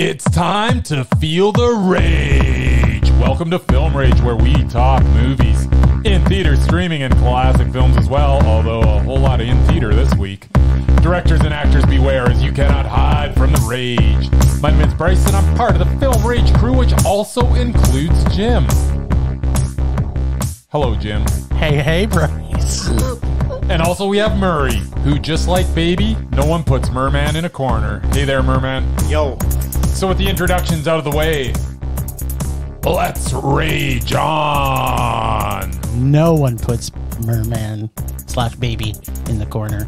It's time to feel the rage. Welcome to Film Rage, where we talk movies in theater, streaming, and classic films as well, although a whole lot of in theater this week. Directors and actors beware, as you cannot hide from the rage. My name is Bryce, and I'm part of the Film Rage crew, which also includes Jim. Hello, Jim. Hey, Bryce. And also we have Murray, who, just like Baby, no one puts Murman in a corner. Hey there, Murman. Yo. So with the introductions out of the way, let's rage on. No one puts Merman / Baby in the corner.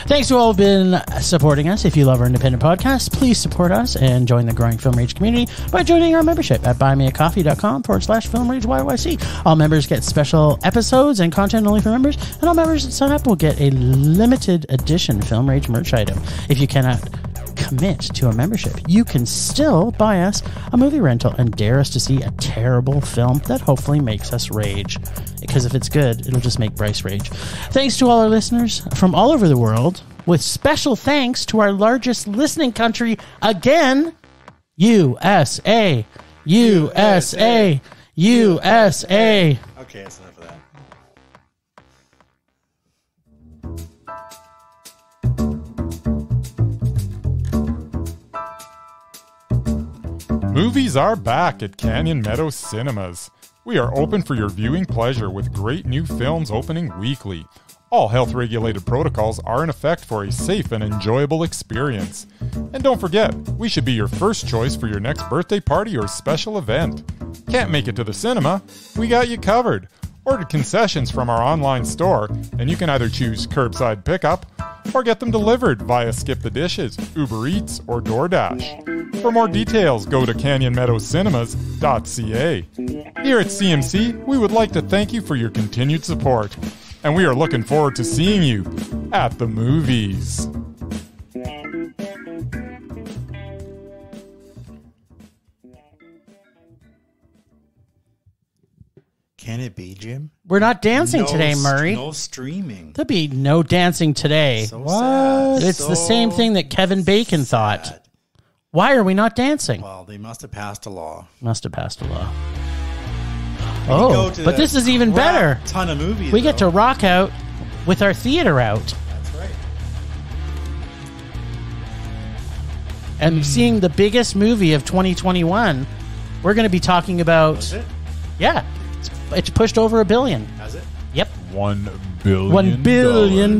Thanks to all who've been supporting us. If you love our independent podcast, please support us and join the growing Film Rage community by joining our membership at buymeacoffee.com /Film Rage YYC. All members get special episodes and content only for members, and all members that sign up will get a limited edition Film Rage merch item. If you cannot commit to a membership, you can still buy us a movie rental and dare us to see a terrible film that hopefully makes us rage. Because if it's good, it'll just make Bryce rage. Thanks to all our listeners from all over the world, with special thanks to our largest listening country again, USA. USA. USA. Okay, that's enough of that. Movies are back at Canyon Meadows Cinemas. We are open for your viewing pleasure with great new films opening weekly. All health-regulated protocols are in effect for a safe and enjoyable experience. And don't forget, we should be your first choice for your next birthday party or special event. Can't make it to the cinema? We got you covered. Order concessions from our online store, and you can either choose curbside pickup or get them delivered via Skip the Dishes, Uber Eats, or DoorDash. For more details, go to canyonmeadowscinema.ca. Here at CMC, we would like to thank you for your continued support, and we are looking forward to seeing you at the movies. Can it be, Jim? We're not dancing today, Murray. No streaming. There'll be no dancing today. So sad. It's the same thing that Kevin Bacon thought. Why are we not dancing? Well, they must have passed a law. Must have passed a law. Oh, but this is even better. Ton of movies. We get to rock out with our theater out. That's right. And seeing the biggest movie of 2021, we're going to be talking about... Was it? Yeah. It's pushed over $1 billion. Has it? Yep. $1 billion. $1 billion.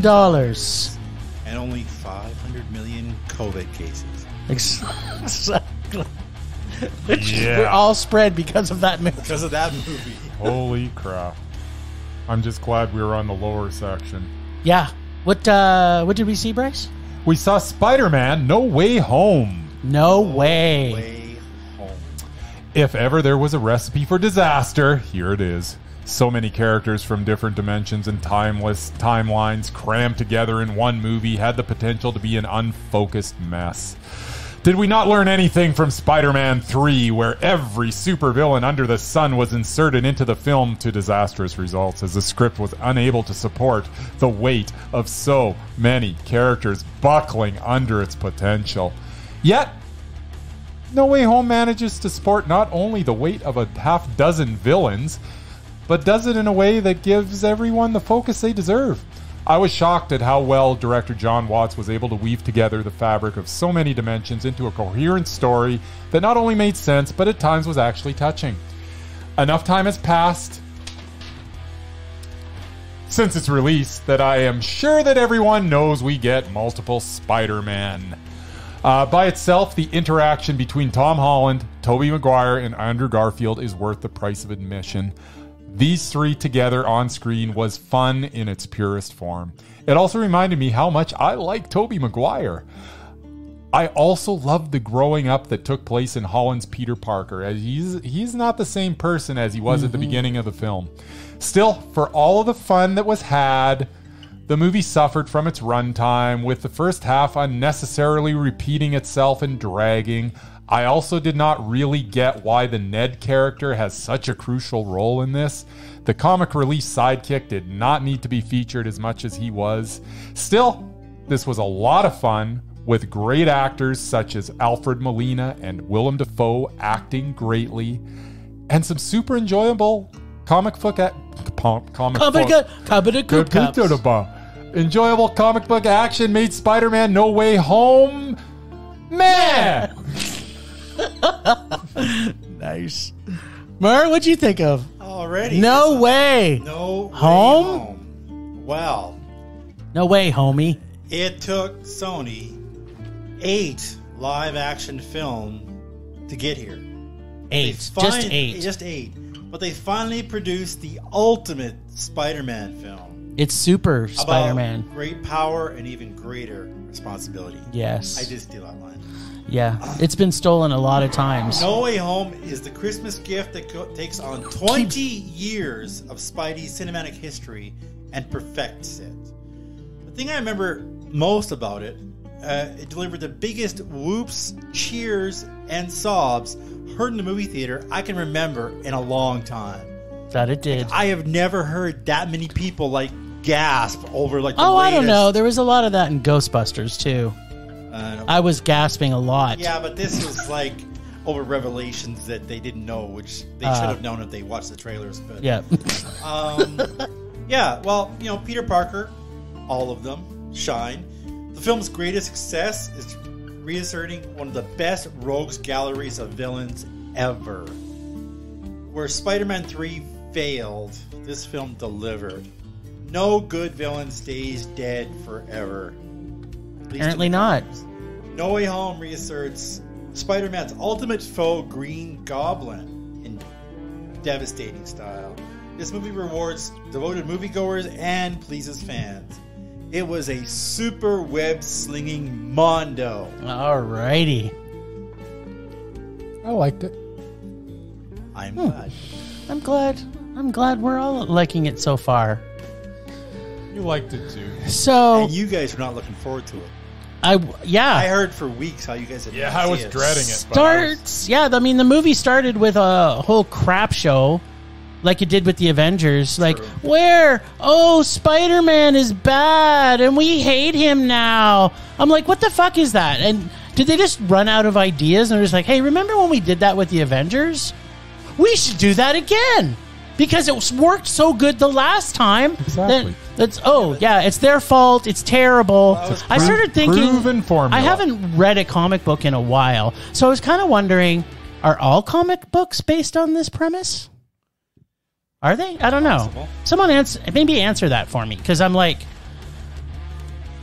And only 500 million COVID cases. Exactly. Yeah. We're all spread because of that movie. Because of that movie. Holy crap. I'm just glad we were on the lower section. Yeah. What did we see, Bryce? We saw Spider-Man No Way Home. No way. Way home. If ever there was a recipe for disaster, here it is. So many characters from different dimensions and timeless timelines crammed together in one movie had the potential to be an unfocused mess. Did we not learn anything from Spider-Man 3, where every supervillain under the sun was inserted into the film to disastrous results, as the script was unable to support the weight of so many characters buckling under its potential? Yet, No Way Home manages to support not only the weight of a half dozen villains, but does it in a way that gives everyone the focus they deserve. I was shocked at how well director John Watts was able to weave together the fabric of so many dimensions into a coherent story that not only made sense, but at times was actually touching. Enough time has passed since its release that I am sure that everyone knows we get multiple Spider-Man. By itself, the interaction between Tom Holland, Tobey Maguire, and Andrew Garfield is worth the price of admission. These three together on screen was fun in its purest form. It also reminded me how much I like Tobey Maguire. I also loved the growing up that took place in Holland's Peter Parker, as he's not the same person as he was at the beginning of the film. Still, for all of the fun that was had, the movie suffered from its runtime, with the first half unnecessarily repeating itself and dragging. I also did not really get why the Ned character has such a crucial role in this. The comic relief sidekick did not need to be featured as much as he was. Still, this was a lot of fun, with great actors such as Alfred Molina and Willem Dafoe acting greatly, and some super enjoyable enjoyable comic book action made Spider-Man No Way Home. Man! Nice. Mar, what'd you think of? Already. No way. No Way Home? Home. Well, No way, homie. it took Sony 8 live-action film to get here. Just eight. Just 8. But they finally produced the ultimate Spider-Man film. It's super About Spider-Man. great power and even greater responsibility. Yes. I did steal that line. Yeah. It's been stolen a lot of times. No Way Home is the Christmas gift that takes on 20 years of Spidey's cinematic history and perfects it. The thing I remember most about it, it delivered the biggest whoops, cheers, and sobs heard in the movie theater I can remember in a long time. That it did. I have never heard that many people gasp over the I don't latest- know. There was a lot of that in Ghostbusters too. I was gasping a lot. Yeah, but this is over revelations that they didn't know, which they should have known if they watched the trailers. But Yeah. yeah, well, Peter Parker, all of them shine. The film's greatest success is reasserting one of the best rogues galleries of villains ever. Where Spider-Man 3 failed, this film delivered. No good villain stays dead forever. Apparently not. No Way Home reasserts Spider-Man's ultimate foe, Green Goblin, in devastating style. This movie rewards devoted moviegoers and pleases fans. It was a super web-slinging Mondo. Alrighty. I liked it. I'm glad. I'm glad we're all liking it so far. You liked it too. So And you guys are not looking forward to it. I I heard for weeks how you guys had Yeah, not I was seen it. dreading it. But I was- starts. Yeah, I mean the movie started with a whole crap show, like it did with the Avengers. Like True. where Spider-Man is bad and we hate him now. I'm like, what the fuck is that? And did they just run out of ideas and they're just like, hey, remember when we did that with the Avengers? We should do that again because it worked so good the last time. Exactly. It's their fault. It's terrible. I started thinking. proven formula. I haven't read a comic book in a while, so I was kind of wondering: are all comic books based on this premise? Are they? I don't know. Possible. Someone answer that for me because I'm like,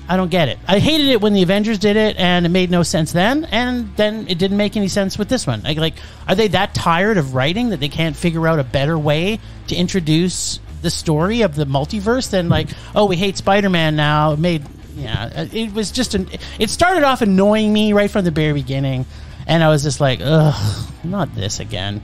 I don't get it. I hated it when the Avengers did it, and it made no sense then, and then it didn't make any sense with this one. Like, are they that tired of writing that they can't figure out a better way to introduce the story of the multiverse than we hate Spider-Man now? It was just it started off annoying me right from the very beginning, and I was just like, ugh, not this again.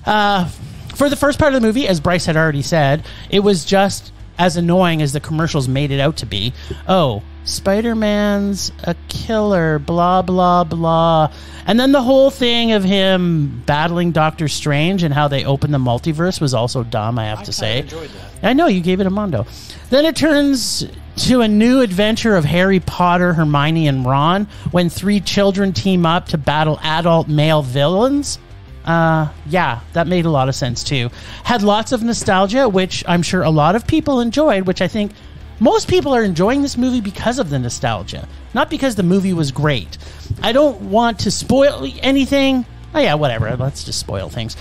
For the first part of the movie, as Bryce had already said, it was just as annoying as the commercials made it out to be. Oh, Spider-Man's a killer, blah, blah, blah. And then the whole thing of him battling Doctor Strange and how they opened the multiverse was also dumb, I have to say. I enjoyed that. I know, you gave it a Mondo. Then it turns to a new adventure of Harry Potter, Hermione, and Ron when 3 children team up to battle adult male villains. That made a lot of sense too. Had lots of nostalgia, which I'm sure a lot of people enjoyed, which I think most people are enjoying this movie because of the nostalgia, not because the movie was great. I don't want to spoil anything. Oh yeah, whatever. Let's just spoil things.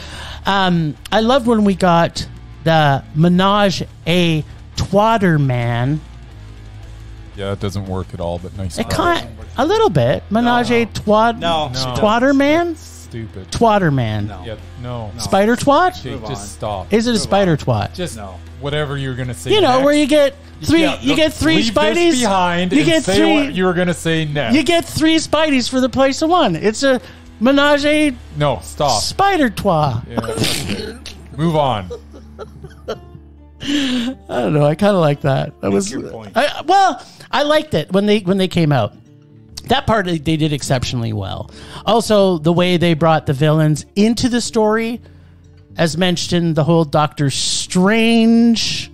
I loved when we got the Menage a Twatter Man. Yeah, it doesn't work at all, but nice. It a little bit. Menage a Twad. No. Twatter Man. Stupid. Twatter Man. No. Yeah, no. Spider twat? Okay, Move on. just stop. Is it a spider twat? Just No. whatever you're gonna say. You know, next. where you get three. Yeah, you get 3 leave Spideys this behind. You and get say 3. what you were gonna say next. You get 3 Spideys for the price of 1. It's a menage a no. Stop. spider twat. Yeah, okay. Move on. I don't know. I kind of like that. That was your point. I liked it when they came out. That part they did exceptionally well. Also, the way they brought the villains into the story, as mentioned, the whole Doctor Strange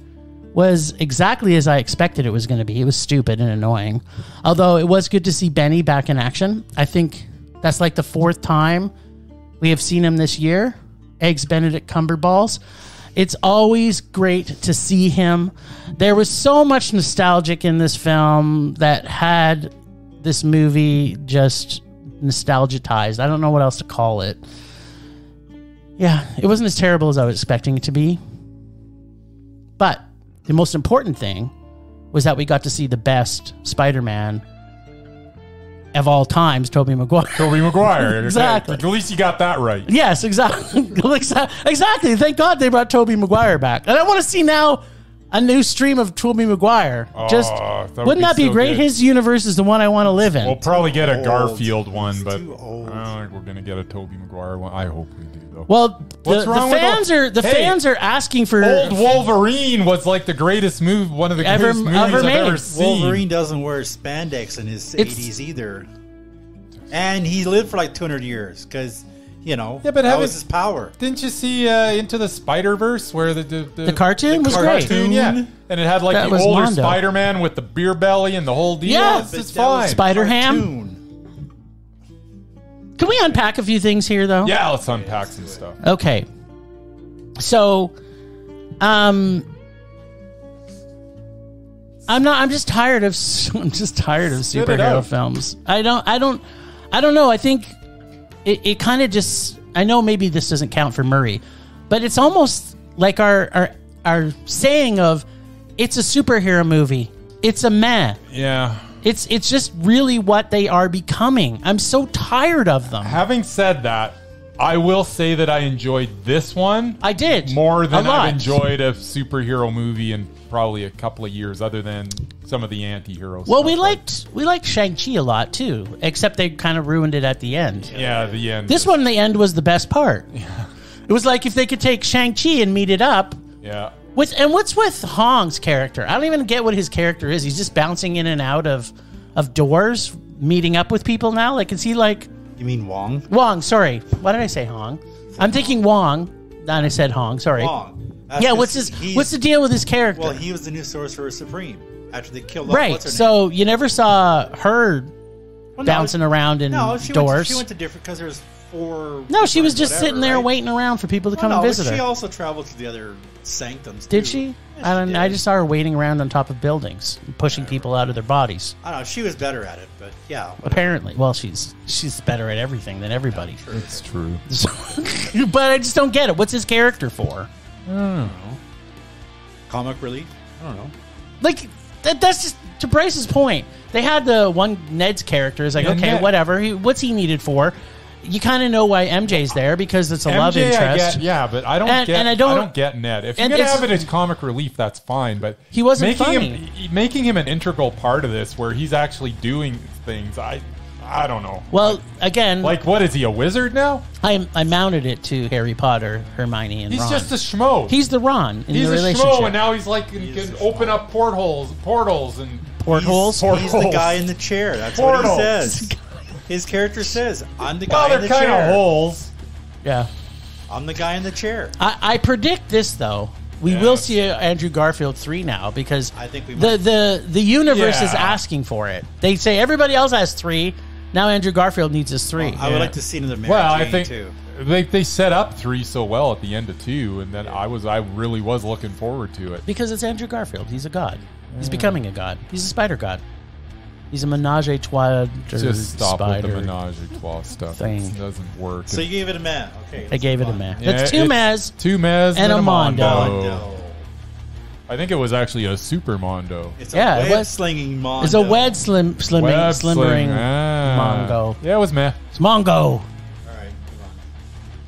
was exactly as I expected it was going to be. It was stupid and annoying. Although it was good to see Benny back in action. I think that's like the 4th time we have seen him this year. Eggs Benedict Cumberballs. It's always great to see him. There was so much nostalgic in this film that had this movie just nostalgitized. I don't know what else to call it. Yeah, it wasn't as terrible as I was expecting it to be. But the most important thing was that we got to see the best Spider-Man of all times, Tobey Maguire. Tobey Maguire. Exactly. At least you got that right. Yes, exactly. Exactly. Thank God they brought Tobey Maguire back. And I want to see now a new stream of Tobey Maguire. Wouldn't that be great? Good. His universe is the one I want to live in. We'll probably get a Garfield one, but I don't think we're going to get a Tobey Maguire one. I hope we do, though. Well, the fans are asking for... Old Wolverine was like the greatest move, one of the greatest movies I've ever seen. Wolverine doesn't wear spandex in his 80s either. And he lived for like 200 years because... but that was his power. Didn't you see Into the Spider-Verse where the cartoon was great? Yeah. And it had like the older Mondo. Spider-Man with the beer belly and the whole deal. Yeah, it's fine. Spider-Ham. Can we unpack a few things here, though? Yeah, let's unpack some stuff. Okay. So, I'm just tired of superhero films. I don't know. I think it kind of just, I know maybe this doesn't count for Murray, but it's almost like our saying of it's a superhero movie. It's a meh. Yeah. It's just really what they are becoming. I'm so tired of them. Having said that, I will say that I enjoyed this one. I did. More than I've enjoyed a superhero movie in probably a couple of years, other than some of the anti-heroes. Well, we liked Shang-Chi a lot too, except they kind of ruined it at the end. Yeah, the end. This one, the end was the best part. Yeah. It was like if they could take Shang-Chi and meet it up. Yeah. What's with Hong's character? I don't even get what his character is. He's just bouncing in and out of doors, meeting up with people now. Like, is he like... You mean Wong? Wong, sorry. Why did I say Hong? I'm thinking Wong. Then I said Hong, sorry. Wong. Yeah, what's the deal with his character? Well, he was the new Sorcerer Supreme after they killed right, so you never saw her bouncing around in doors. She went to different because there's 4... No, she was just sitting there waiting around for people to come and visit her. She also traveled to the other sanctums, Did she? Yes, I just saw her waiting around on top of buildings, pushing people out of their bodies. I don't know. She was better at it, but yeah. Whatever. Apparently. Well, she's better at everything than everybody. Yeah, it's true. But I just don't get it. What's his character for? I don't know. Comic relief? I don't know. Like, that's just, to Bryce's point, they had the one Ned's character is like, okay, whatever. What's he needed for? You kind of know why MJ's there because it's a love interest. But I don't get Ned. If you're going to have it as comic relief, that's fine. But he wasn't funny. Making him an integral part of this, where he's actually doing things, I don't know. Well, again, like what is he, a wizard now? I mounted it to Harry Potter, Hermione, and Ron. He's just a schmo. He's the Ron in the relationship. He's a schmo, and now he's like can open up portals, and portholes. He's the guy in the chair. That's what he says. His character says, I'm the guy in the chair. Well, they're kind of holes. Yeah. I'm the guy in the chair. I predict this, though. We will see Andrew Garfield 3 now because I think we the universe is asking for it. They say everybody else has 3. Now Andrew Garfield needs his 3. Well, I would like to see another Mary Jane, too. They set up 3 so well at the end of 2, and then I really was looking forward to it. Because it's Andrew Garfield. He's a god. He's becoming a god. He's a spider god. He's a menage a trois. Just stop with the menage a trois stuff. It doesn't work. So you gave it a meh. Okay. I gave it a meh. It's 2 mehs. 2 mehs and a Mondo. I think it was actually a super Mondo. It's a web-slinging Mondo. It's a web-slimmering Mongo. Yeah, it was meh. It's Mongo. All right, move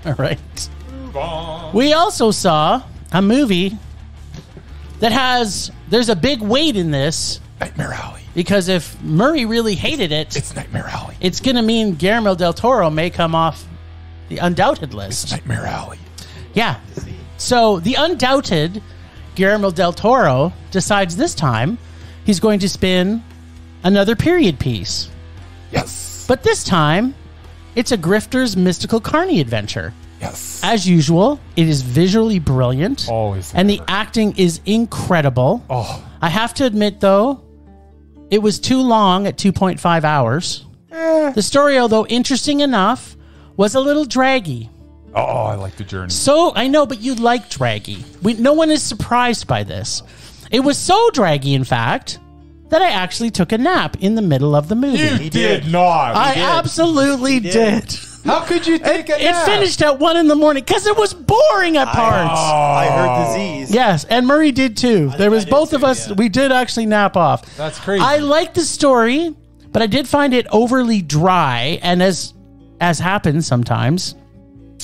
on. All right. Move on. We also saw a movie that there's a big weight in this. Nightmare Alley. Because if Murray really hated it, it's Nightmare Alley. It's going to mean Guillermo del Toro may come off the undoubted list. It's Nightmare Alley. Yeah. So the undoubted Guillermo del Toro decides this time he's going to spin another period piece. Yes. But this time, it's a grifter's mystical carny adventure. Yes. As usual, it is visually brilliant. Always. And the acting is incredible. Oh. I have to admit, though, it was too long at 2.5 hours. The story, although interesting enough, was a little draggy. Oh, I like the journey. So, I know, but you like draggy. No one is surprised by this. It was so draggy, in fact, that I actually took a nap in the middle of the movie. You did not. I absolutely did. How could you take a It nap? finished at 1 in the morning because it was boring at parts. I heard disease. Yes, and Murray did too. There was I did both of too, us. yeah. We did actually nap off. That's crazy. I liked the story, but I did find it overly dry. And as happens sometimes,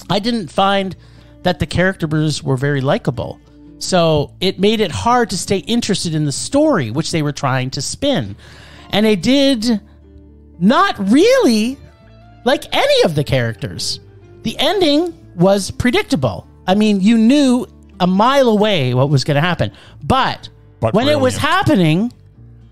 I didn't find that the characters were very likable. So it made it hard to stay interested in the story, which they were trying to spin. And they did not really like any of the characters. The ending was predictable. I mean, you knew a mile away what was going to happen. But when it was brilliant. happening,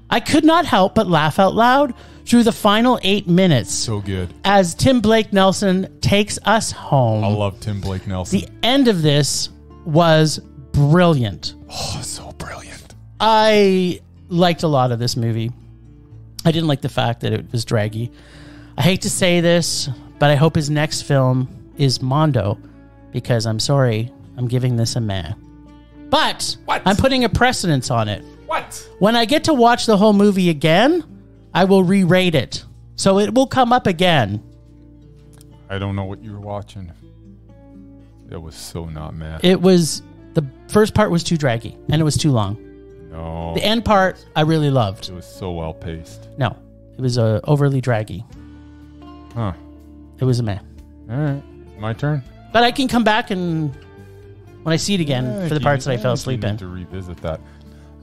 I could not help but laugh out loud through the final 8 minutes So good. as Tim Blake Nelson takes us home. I love Tim Blake Nelson. The end of this was brilliant. Oh, so brilliant. I liked a lot of this movie. I didn't like the fact that it was draggy. I hate to say this, but I hope his next film is Mondo, because I'm sorry, I'm giving this a meh. But What? I'm putting a precedence on it. What? When I get to watch the whole movie again, I will re-rate it. So it will come up again. I don't know what you were watching. It was so not mad. It was, the first part was too draggy, and it was too long. No. The end part, I really loved. It was so well paced. No, it was overly draggy. Huh. It was a meh. All right. My turn? But I can come back and when I see it again for the parts that I fell You asleep need in. to revisit that.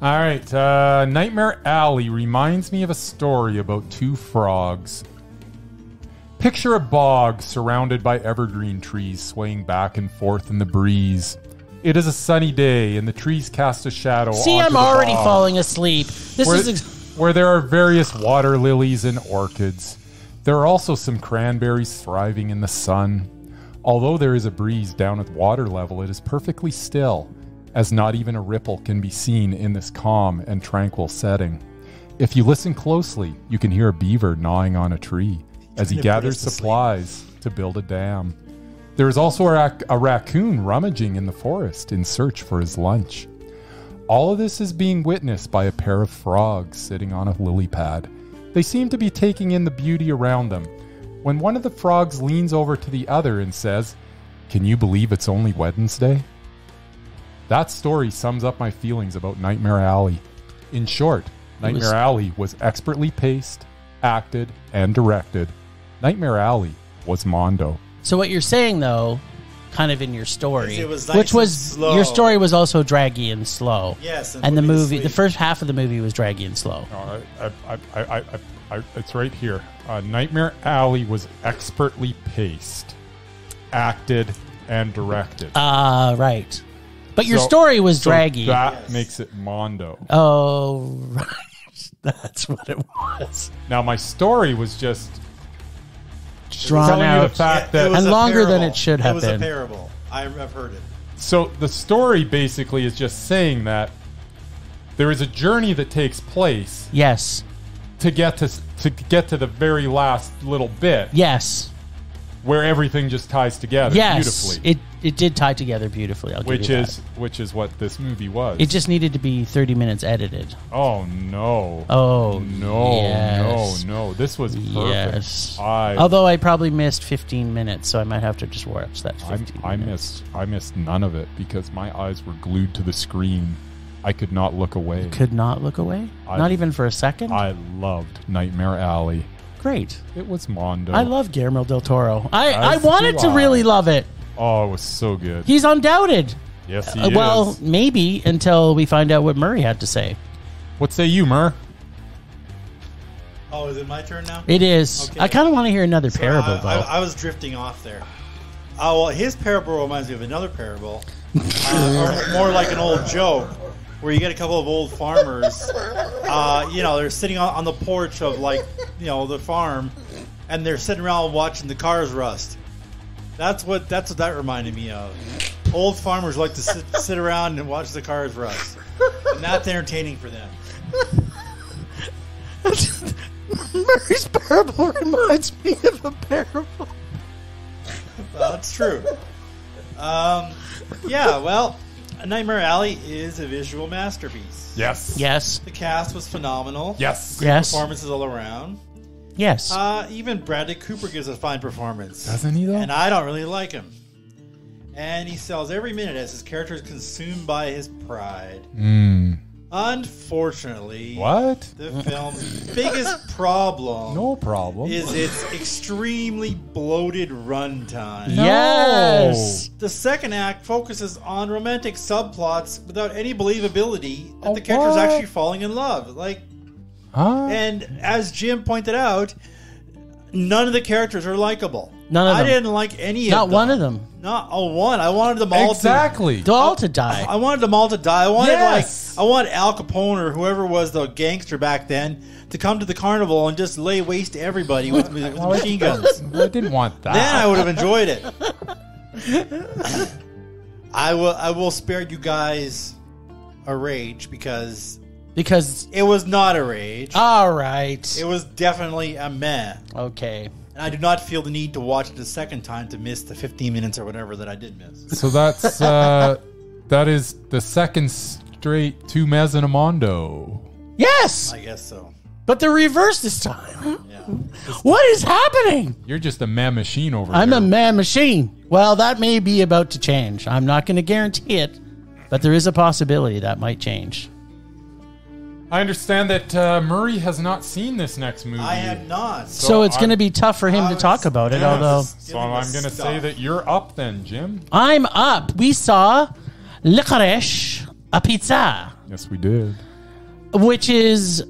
All right. Nightmare Alley reminds me of a story about two frogs. Picture a bog surrounded by evergreen trees swaying back and forth in the breeze. It is a sunny day, and the trees cast a shadow See, onto I'm the already bog, falling asleep. This is where there are various water lilies and orchids. There are also some cranberries thriving in the sun. Although there is a breeze down at water level, it is perfectly still, as not even a ripple can be seen in this calm and tranquil setting. If you listen closely, you can hear a beaver gnawing on a tree as he gonna put gathers us to sleep. supplies to build a dam. There is also a raccoon rummaging in the forest in search for his lunch. All of this is being witnessed by a pair of frogs sitting on a lily pad. They seem to be taking in the beauty around them, when one of the frogs leans over to the other and says, "Can you believe it's only Wednesday?" That story sums up my feelings about Nightmare Alley. In short, Nightmare Alley was expertly paced, acted, and directed. Nightmare Alley was Mondo. so what you're saying though, kind of in your story, It was nice which and was slow. your story was also draggy and slow. Yes, and the put me to movie, the sleep. first half of the movie was draggy and slow. It's right here. Nightmare Alley was expertly paced, acted, and directed. Right. But your So- story was so draggy. That Yes. makes it Mondo. Oh, right. That's what it was. Now, my story was just Drawn telling you out. the fact It that was And a longer than parable. it should have It was been. a parable. I've heard it. So the story basically is just saying that there is a journey that takes place Yes. to get to the very last little bit Yes. where everything just ties together Yes. beautifully. It did tie together beautifully. I'll give you that. Which is what this movie was. It just needed to be 30 minutes edited. Oh no. Oh, No, yes. no. This was perfect. Yes. I Although I probably missed 15 minutes, so I might have to just watch that 15 I minutes. missed none of it because my eyes were glued to the screen. I could not look away. Could not look away? Not even for a second? I loved Nightmare Alley. Great. It was Mondo. I love Guillermo del Toro. I As wanted do to really I. love it. Oh, it was so good. He's undoubted. Yes, he Well, is. maybe until we find out what Murray had to say. What say you, Mur? Oh, is it my turn now? It is. Okay. I kind of want to hear another So parable, though. I was drifting off there. Well, his parable reminds me of another parable, or more like an old joke, where you get a couple of old farmers. They're sitting on the porch of the farm, and they're sitting around watching the cars rust. That's what that reminded me of. Old farmers like to sit around and watch the cars rust. And that's entertaining for them. Murray's parable reminds me of a parable. Well, that's true. Yeah, well, Nightmare Alley is a visual masterpiece. Yes. Yes. The cast was phenomenal. Yes. Yes. Performances all around. Yes. Even Bradley Cooper gives a fine performance. Doesn't he, though? And I don't really like him. And he sells every minute as his character is consumed by his pride. Unfortunately, What? the film's biggest problem No problem. is its extremely bloated runtime. Yes. The second act focuses on romantic subplots without any believability that Oh, the character's what? actually falling in love. Huh? And as Jim pointed out, none of the characters are likable. None of them. I didn't like any of them. Not one of them. Not a one. I wanted them all Exactly. They're all to die. I wanted them all to die. I wanted Yes. I wanted Al Capone or whoever was the gangster back then to come to the carnival and just lay waste to everybody with machine guns. I didn't want that. Then I would have enjoyed it. I will spare you guys a rage because it was not a rage. All right. It was definitely a meh. Okay. And I do not feel the need to watch it a second time to miss the 15 minutes or whatever that I did miss. So that's that is the second straight 2 mes and a Mondo. Yes. I guess so. But the reverse this time. Yeah. What is happening? You're just a meh machine over I'm here. a man machine. Well, that may be about to change. I'm not going to guarantee it, but there is a possibility that might change. I understand that Murray has not seen this next movie. I have not. So it's going to be tough for him to talk about it, although So I'm going to say that you're up then, Jim. I'm up. We saw Licorice, a pizza, Yes, we did. which is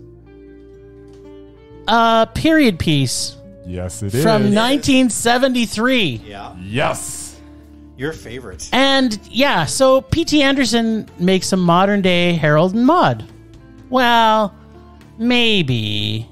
a period piece Yes, it is. from 1973. Yeah. Yes. Your favorite. And yeah, so P.T. Anderson makes a modern day Harold and Maude. Well, maybe.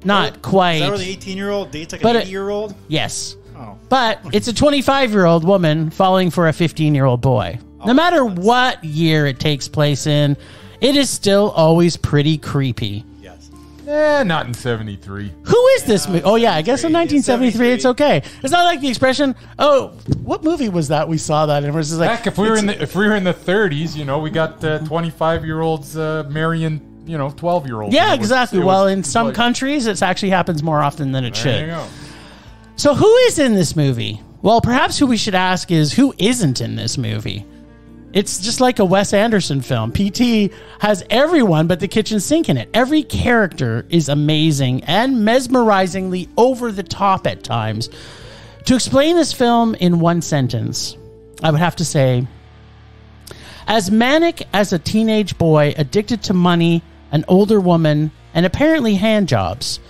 Not quite. Is that where the 18-year-old dates like But an 80-year-old? Yes. Oh. But it's a 25-year-old woman falling for a 15-year-old boy. No matter what year it takes place in, it is still always pretty creepy. Yes. Not in 73. Who is this movie? Oh, yeah, I guess in 1973 it's 73. okay. It's not like the expression, oh, what movie was that we saw that? And it was just like, Heck, if we were in the 30s, you know, we got 25-year-olds marrying, 12-year-olds. yeah, It was- exactly. it Well, was in some like- countries, it actually happens more often than it There should. you go. So who is in this movie? Well, perhaps who we should ask is who isn't in this movie? It's just like a Wes Anderson film. PT has everyone but the kitchen sink in it. Every character is amazing and mesmerizingly over the top at times. To explain this film in one sentence, I would have to say, as manic as a teenage boy addicted to money, an older woman, and apparently hand jobs,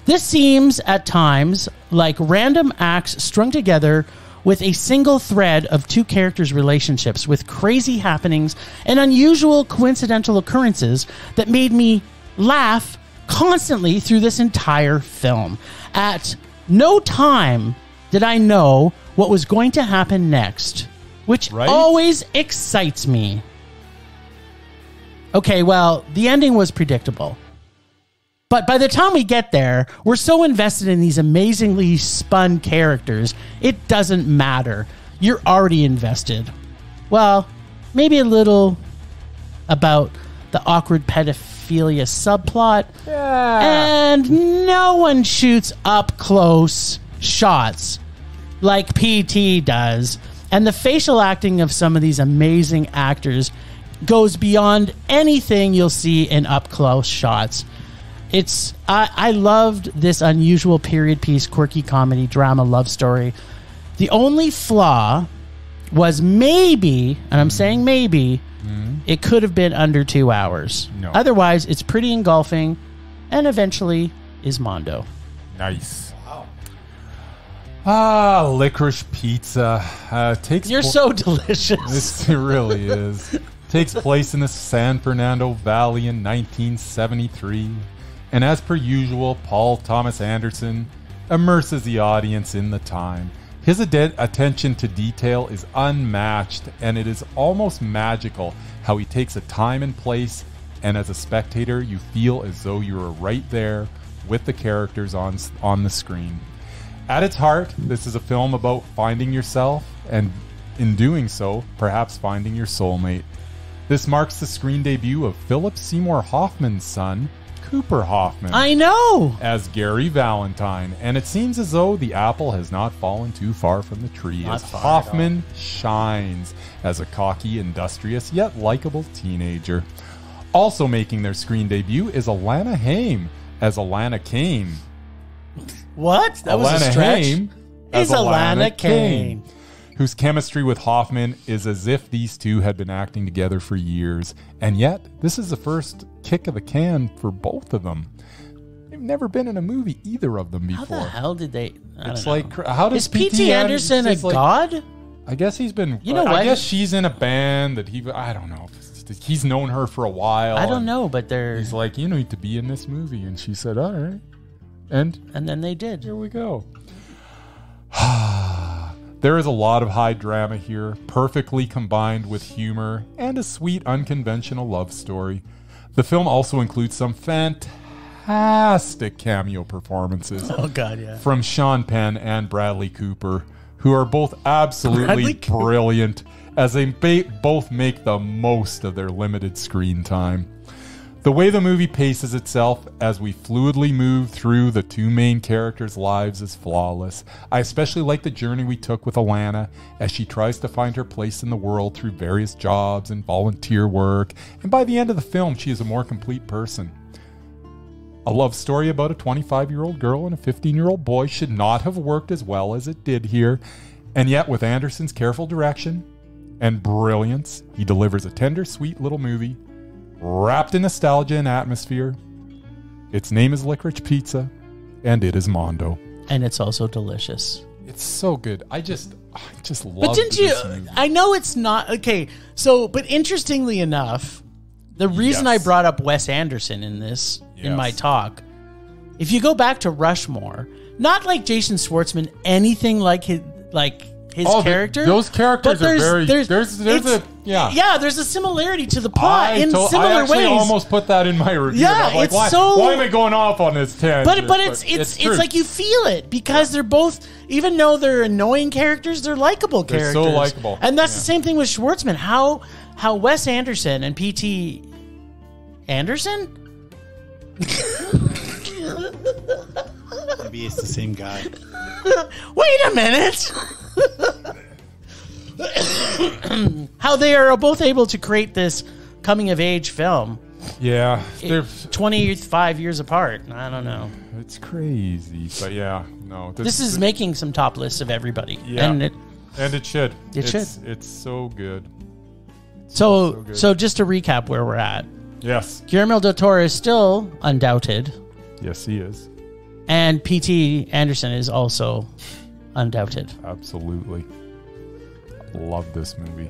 this seems at times like random acts strung together with a single thread of two characters' relationships with crazy happenings and unusual coincidental occurrences that made me laugh constantly through this entire film. At no time did I know what was going to happen next, which Right? always excites me. Okay, well, the ending was predictable. But by the time we get there, we're so invested in these amazingly spun characters, it doesn't matter. You're already invested. Well, maybe a little about the awkward pedophilia subplot. And no one shoots up close shots like PT does. And the facial acting of some of these amazing actors goes beyond anything you'll see in up close shots. I loved this unusual period piece, quirky comedy, drama, love story. The only flaw was maybe, and I'm saying maybe, it could have been under 2 hours. No. Otherwise, it's pretty engulfing, and eventually is Mondo. Nice. Wow. Licorice pizza. Takes You're so delicious. It really is. Takes place in the San Fernando Valley in 1973. And as per usual, Paul Thomas Anderson immerses the audience in the time, His attention to detail is unmatched, and it is almost magical how he takes a time and place, and as a spectator, you feel as though you are right there with the characters on the screen. At its heart, this is a film about finding yourself, and in doing so, perhaps finding your soulmate. This marks the screen debut of Philip Seymour Hoffman's son, Cooper Hoffman. I know! As Gary Valentine, and it seems as though the apple has not fallen too far from the tree as Hoffman shines as a cocky, industrious, yet likable teenager. Also making their screen debut is Alana Haim as Alana Kane. What? That was a stretch. Haim as Alana Kane, whose chemistry with Hoffman is as if these two had been acting together for years. And yet, this is the first kick of the can for both of them. They've never been in a movie, either of them, before. How the hell did they... It's like, how does Is P.T. Anderson a god? I guess he's been... You know what? I guess she's in a band that I don't know. He's known her for a while. I don't know, but they're... He's like, you need to be in this movie. And she said, all right. And then they did. Here we go. There is a lot of high drama here, perfectly combined with humor and a sweet, unconventional love story. The film also includes some fantastic cameo performances. Oh, God, yeah. From Sean Penn and Bradley Cooper, who are both absolutely brilliant, as they both make the most of their limited screen time. The way the movie paces itself as we fluidly move through the two main characters' lives is flawless. I especially like the journey we took with Alana as she tries to find her place in the world through various jobs and volunteer work, and by the end of the film, she is a more complete person. A love story about a 25-year-old girl and a 15-year-old boy should not have worked as well as it did here, and yet with Anderson's careful direction and brilliance, he delivers a tender, sweet little movie wrapped in nostalgia and atmosphere. Its name is Licorice Pizza, and it is Mondo. And it's also delicious. It's so good. I just love. But didn't you? Movie. I know it's not okay. So, but interestingly enough, the reason I brought up Wes Anderson in this in my talk, if you go back to Rushmore, not like Jason Schwartzman, anything like his character. Those characters are very. There's a similarity to the plot in similar I actually ways. Almost put that in my review. Yeah, I'm like, it's why am I going off on this tangent? But it's like you feel it because they're both, even though they're annoying characters, they're likable characters. They're so likable, and that's the same thing with Schwartzman. How Wes Anderson and P.T. Anderson. Maybe it's the same guy. Wait a minute. How they are both able to create this coming of age film. Yeah, they're 25 years apart. I don't know. It's crazy, but no. This is making some top lists of everybody. Yeah, and it should. Should. It's so good. So just to recap where we're at. Yes. Guillermo del Toro is still undoubted. Yes, he is. And P.T. Anderson is also undoubted. Absolutely. Love this movie.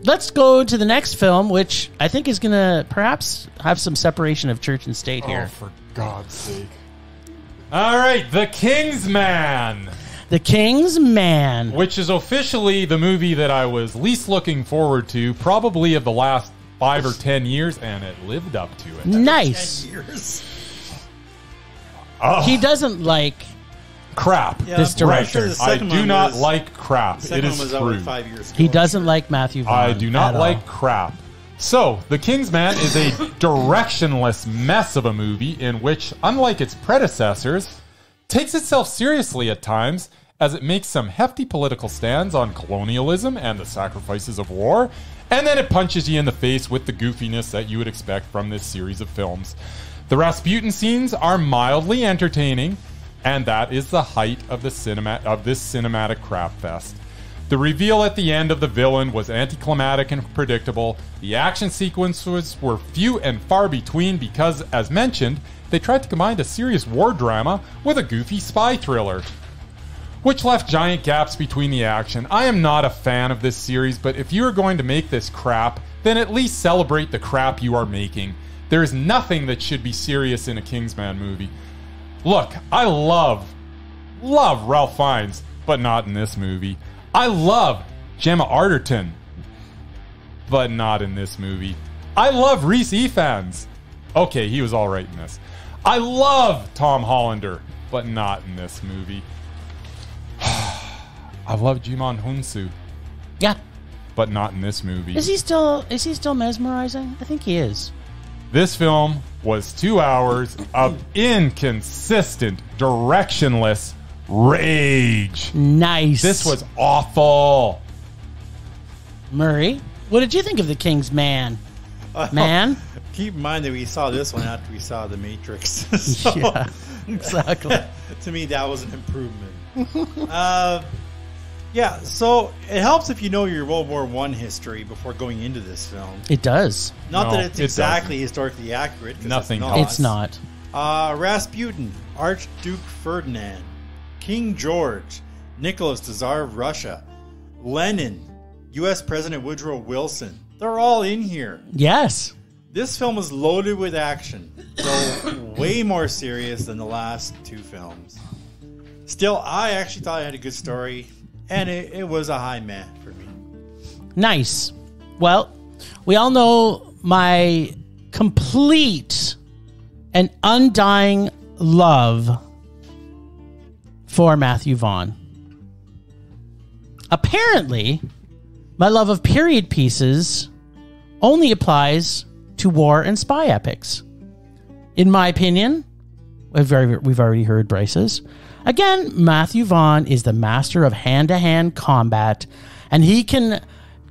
Let's go to the next film, which I think is going to perhaps have some separation of church and state here. Oh, for God's sake. All right, The Kingsman. The Kingsman. Which is officially the movie that I was least looking forward to, probably of the last 5 or 10 years, and it lived up to it. Nice. 10 years. Oh. He doesn't like crap. This director. I do not like crap. The second one was out 5 years ago. He doesn't like Matthew Vaughn. I do not like crap. So, The Kingsman is a directionless mess of a movie in which, unlike its predecessors, takes itself seriously at times as it makes some hefty political stands on colonialism and the sacrifices of war, and then it punches you in the face with the goofiness that you would expect from this series of films. The Rasputin scenes are mildly entertaining, and that is the height of this cinematic crap fest. The reveal at the end of the villain was anticlimactic and predictable. The action sequences were few and far between because, as mentioned, they tried to combine a serious war drama with a goofy spy thriller, which left giant gaps between the action. I am not a fan of this series, but if you are going to make this crap, then at least celebrate the crap you are making. There is nothing that should be serious in a Kingsman movie. Look, I love Ralph Fiennes, but not in this movie. I love Gemma Arterton, but not in this movie. I love Rhys Ifans. Okay, he was all right in this. I love Tom Hollander, but not in this movie. I love Jimon Hunsu, Yeah. but not in this movie. Is he still mesmerizing? I think he is. This film was 2 hours of inconsistent, directionless rage. Nice. This was awful. Murray, what did you think of The King's Man? Man? Keep in mind that we saw this one after we saw The Matrix. So, Yeah, exactly. to me, that was an improvement. Yeah, so it helps if you know your World War I history before going into this film. It does. Not No, that it's it exactly historically accurate. 'Cause Nothing it's not. It's not. Rasputin, Archduke Ferdinand, King George, Nicholas, the Tsar of Russia, Lenin, U.S. President Woodrow Wilson. They're all in here. Yes. This film is loaded with action, though way more serious than the last two films. Still, I actually thought it had a good story, and it was a high meh for me. Nice. Well, we all know my complete and undying love for Matthew Vaughn. Apparently, my love of period pieces only applies to war and spy epics. In my opinion, we've already heard Bryce's. Again, Matthew Vaughn is the master of hand-to-hand combat, and he can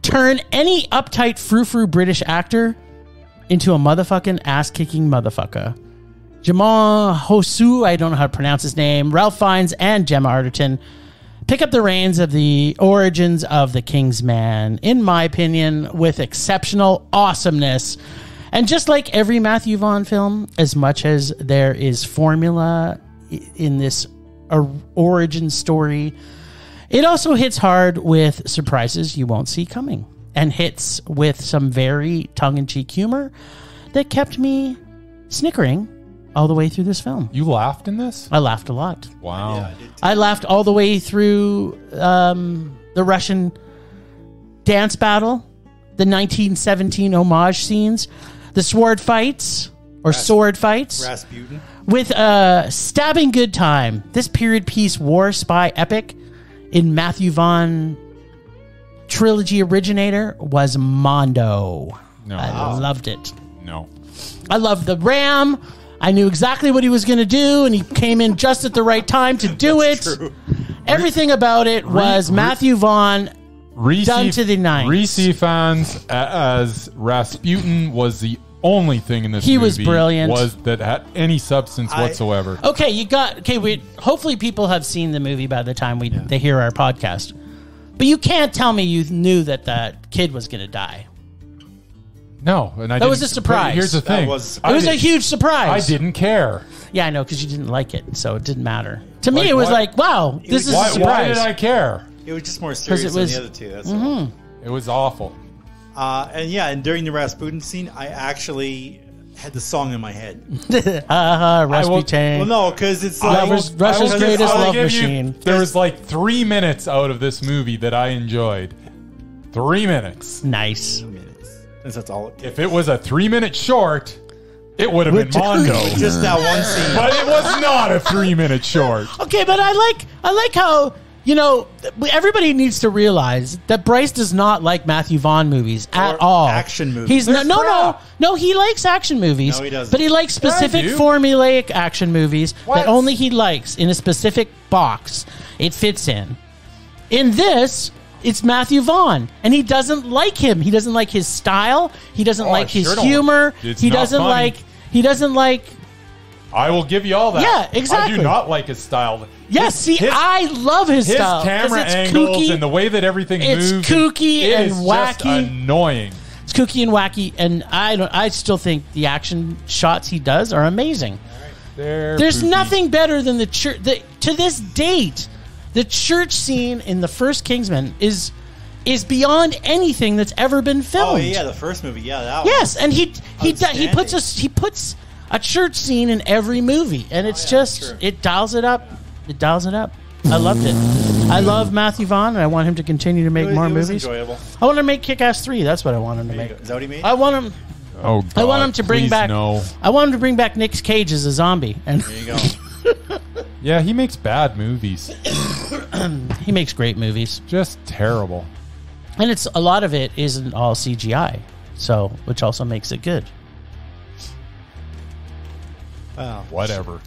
turn any uptight frou-frou British actor into a motherfucking ass-kicking motherfucker. Jamal Hosu, I don't know how to pronounce his name, Ralph Fiennes, and Gemma Arterton pick up the reins of the origins of the King's Man, in my opinion, with exceptional awesomeness. And just like every Matthew Vaughn film, as much as there is formula in this origin story, it also hits hard with surprises you won't see coming, and hits with some very tongue-in-cheek humor that kept me snickering all the way through this film. You laughed in this? I laughed a lot. Wow. Yeah, I did too. I laughed all the way through the Russian dance battle, the 1917 homage scenes, the sword fights, or sword fights, Rasputin. with a stabbing good time. This period piece war spy epic in Matthew Vaughn trilogy originator was Mondo. No. I loved it. No. I loved the Ram. I knew exactly what he was going to do, and he came in just at the right time to do it. True. Everything about it was Matthew Vaughn done to the nines. Rhys Ifans as Rasputin was the only thing in this movie. He was brilliant. That had any substance whatsoever. Okay, hopefully people have seen the movie by the time they hear our podcast. But you can't tell me you knew that kid was going to die. No, and That was a surprise. Here's the thing: That was a surprise. It was a huge surprise. I didn't care. Yeah, I know, because you didn't like it, so it didn't matter. To me, Like, it was why- like, wow, this is a Why surprise. did I care? It was just more serious it was- than the other two. That's all. It was awful. And during the Rasputin scene, I actually had the song in my head. Rasputin. Well, no, because it's Russia's because it's- greatest I'll love give machine. There was like 3 minutes out of this movie that I enjoyed. 3 minutes. Nice. minutes. Since that's all it If it was a 3-minute short, it would have been Mondo. just that one scene. But it was not a 3-minute short. Okay, but I like how, everybody needs to realize that Bryce does not like Matthew Vaughn movies at Or all. action movies. He's They're no, crap. he likes action movies. No, he doesn't. But he likes specific do. formulaic action movies What? that only he likes in a specific box it fits in. In this, it's Matthew Vaughn, and he doesn't like him. He doesn't like his style. He doesn't Oh, like I his sure don't. humor. It's He not doesn't funny. like. He doesn't like. I will give you all that. Yeah, exactly. I do not like his style. Yes, His- I love his his style. 'cause camera it's angles kooky. and the way that everything It's moves. kooky it and is just wacky. annoying. It's kooky and wacky, and I still think the action shots he does are amazing. There's Poopy. nothing better than the church. To this date, the church scene in the first Kingsman is beyond anything that's ever been filmed. Oh yeah, the first movie. Yeah, that Yes, and he Outstanding. puts a church scene in every movie, and it's yeah, just true. it dials it up. It dials it up. I loved it. I love Matthew Vaughn, and I want him to continue to make more It was movies. enjoyable. I want to make Kick-Ass 3. That's what I want him to make. Is that what he made? I want him. Oh, God, I want him to bring please back. No. I want him to bring back Nick Cage as a zombie, and There you go. Yeah, he makes bad movies. he makes great movies. Just terrible. And it's a lot of it isn't all CGI, so which also makes it good. Wow. Whatever.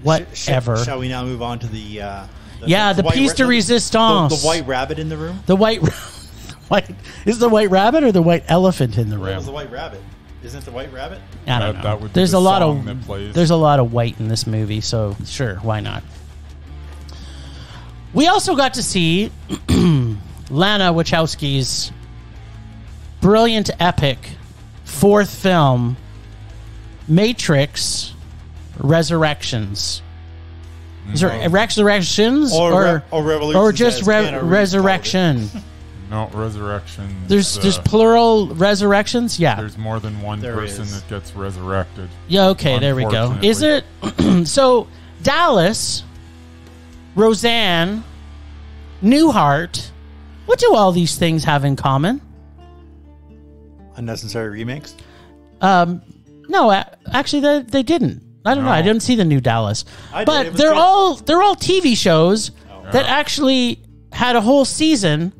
Whatever. Shall we now move on to the the white piece de resistance. The white rabbit in the room? The white is the white rabbit or the white elephant in the That was room? the white rabbit. Isn't it the white rabbit? I don't know. That would be There's the a lot song that plays. of there's a lot of white in this movie, so sure, why not? We also got to see Lana Wachowski's brilliant epic fourth film, Matrix Resurrections. Is there Resurrections Or Revolutions, or just as Keanu Reeves Resurrection? No, Resurrection. There's plural resurrections. Yeah, There's more than one There person is. that gets resurrected. yeah. Okay, there we go. Is it so? Dallas, Roseanne, Newhart. What do all these things have in common? Unnecessary remakes? No, actually, they didn't. I don't know. I didn't see the new Dallas, I did. but It was they're good. all TV shows that actually had a whole season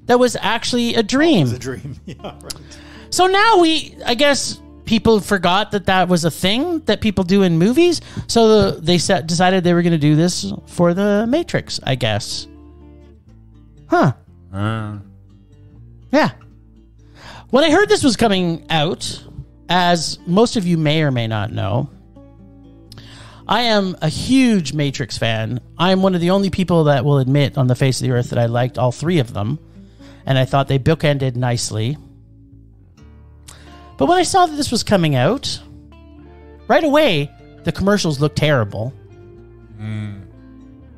that was actually a dream. It was a dream. Yeah, right. So now I guess people forgot that was a thing that people do in movies. So they decided they were going to do this for the Matrix, I guess. Huh. Yeah. When I heard this was coming out, as most of you may or may not know, I am a huge Matrix fan. I'm one of the only people that will admit on the face of the earth that I liked all three of them. And I thought they bookended nicely. But when I saw that this was coming out, right away, the commercials looked terrible.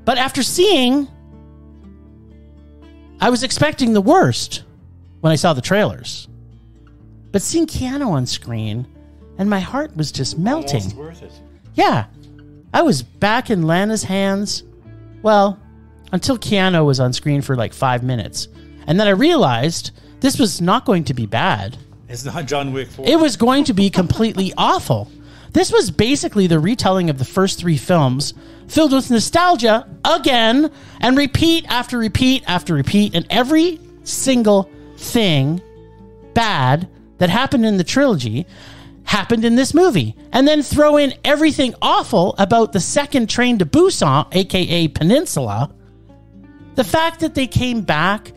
But after seeing, I was expecting the worst when I saw the trailers. But seeing Keanu on screen, and my heart was just melting. Almost worth it. Yeah. I was back in Lana's hands, well, until Keanu was on screen for like 5 minutes. And then I realized this was not going to be bad. It's not John Wick 4. It was going to be completely awful. This was basically the retelling of the first three films, filled with nostalgia again, and repeat after repeat after repeat. And every single thing bad that happened in the trilogy happened in this movie. And then throw in everything awful about the second train to Busan, aka Peninsula. The fact that they came back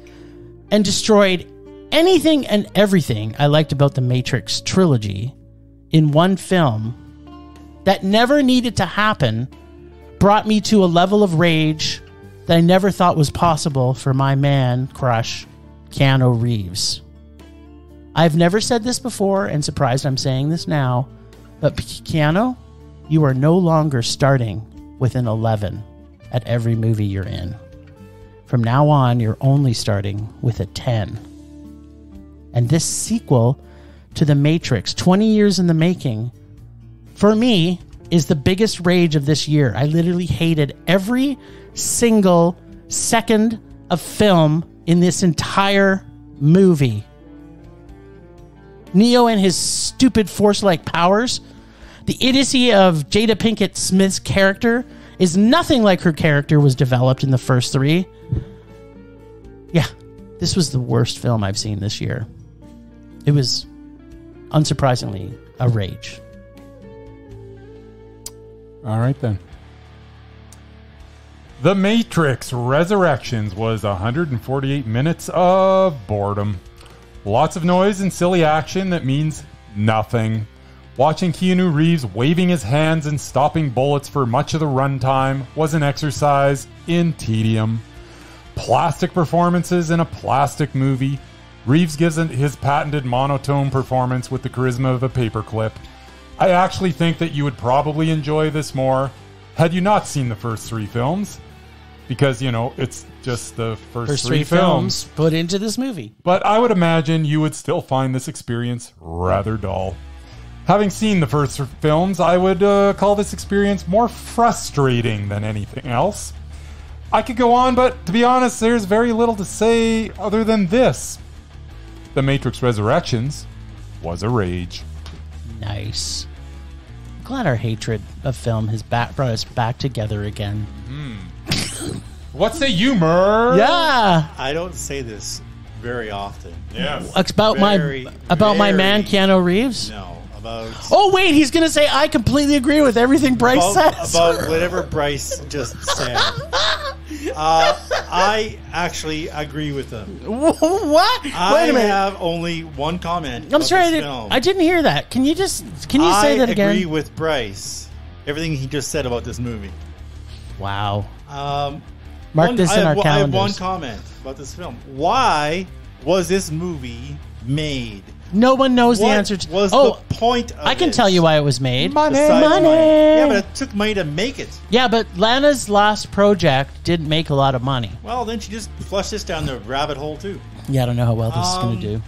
and destroyed anything and everything I liked about the Matrix trilogy in one film that never needed to happen brought me to a level of rage that I never thought was possible for my man crush, Keanu Reeves. I've never said this before, and surprised I'm saying this now, but Keanu, you are no longer starting with an 11 at every movie you're in. From now on, you're only starting with a 10. And this sequel to The Matrix, 20 years in the making, for me, is the biggest rage of this year. I literally hated every single second of film in this entire movie. Neo and his stupid Force-like powers, the idiocy of Jada Pinkett Smith's character is nothing like her character was developed in the first three. Yeah, this was the worst film I've seen this year. It was, unsurprisingly, a rage. All right, then. The Matrix Resurrections was 148 minutes of boredom. Lots of noise and silly action that means nothing. Watching Keanu Reeves waving his hands and stopping bullets for much of the runtime was an exercise in tedium. Plastic performances in a plastic movie. Reeves gives his patented monotone performance with the charisma of a paperclip. I actually think that you would probably enjoy this more had you not seen the first three films. Because, you know, it's just the first three films put into this movie. But I would imagine you would still find this experience rather dull. Having seen the first films, I would call this experience more frustrating than anything else. I could go on, but to be honest, there's very little to say other than this. The Matrix Resurrections was a rage. Nice. I'm glad our hatred of film has brought us back together again. What say you, Mur? Yeah. I don't say this very often. Yes. About my man Keanu Reeves? No, about... Oh, wait, he's going to say I completely agree with everything Bryce says. About whatever Bryce just said. I actually agree with him. What? Wait a minute. I have only one comment. I'm sorry, I didn't hear that. Can you say that again? I agree with Bryce. Everything he just said about this movie. Wow. Mark this in our calendars. I have one comment about this film. Why was this movie made? No one knows the answer to... What was the point of I can tell you why it was made. Money. Yeah, but it took money to make it. Yeah, but Lana's last project didn't make a lot of money. Well, then she just flushed this down the rabbit hole, too. Yeah, I don't know how well this is going to do.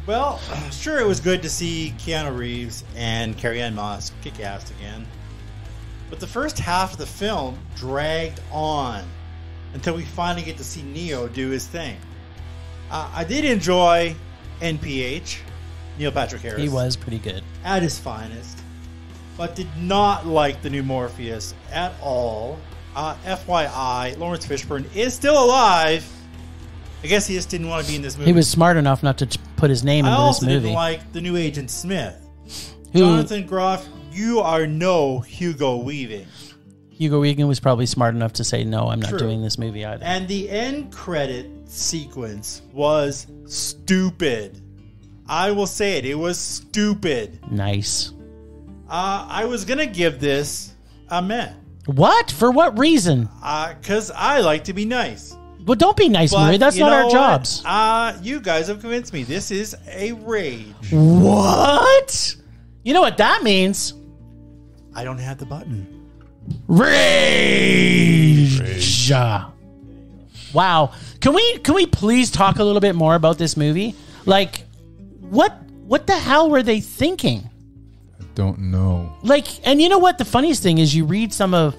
Well, sure, it was good to see Keanu Reeves and Carrie-Anne Moss kick ass again. But the first half of the film dragged on until we finally get to see Neo do his thing. I did enjoy NPH, Neil Patrick Harris. He was pretty good. At his finest. But did not like the new Morpheus at all. FYI, Lawrence Fishburne is still alive. I guess he just didn't want to be in this movie. He was smart enough not to put his name into this movie. I also didn't like the new Agent Smith. Jonathan Groff, you are no Hugo Weaving. Hugo Weaving was probably smart enough to say, no, I'm not doing this movie either. And the end credit sequence was stupid. I will say it. It was stupid. Nice. I was going to give this a meh. What? For what reason? Because I like to be nice. Well, don't be nice, Murray. That's not our jobs. You guys have convinced me. This is a rage. What? You know what that means? I don't have the button. Rage. Wow. Can we please talk a little bit more about this movie? Like, what the hell were they thinking? I don't know. Like, and you know what? The funniest thing is you read some of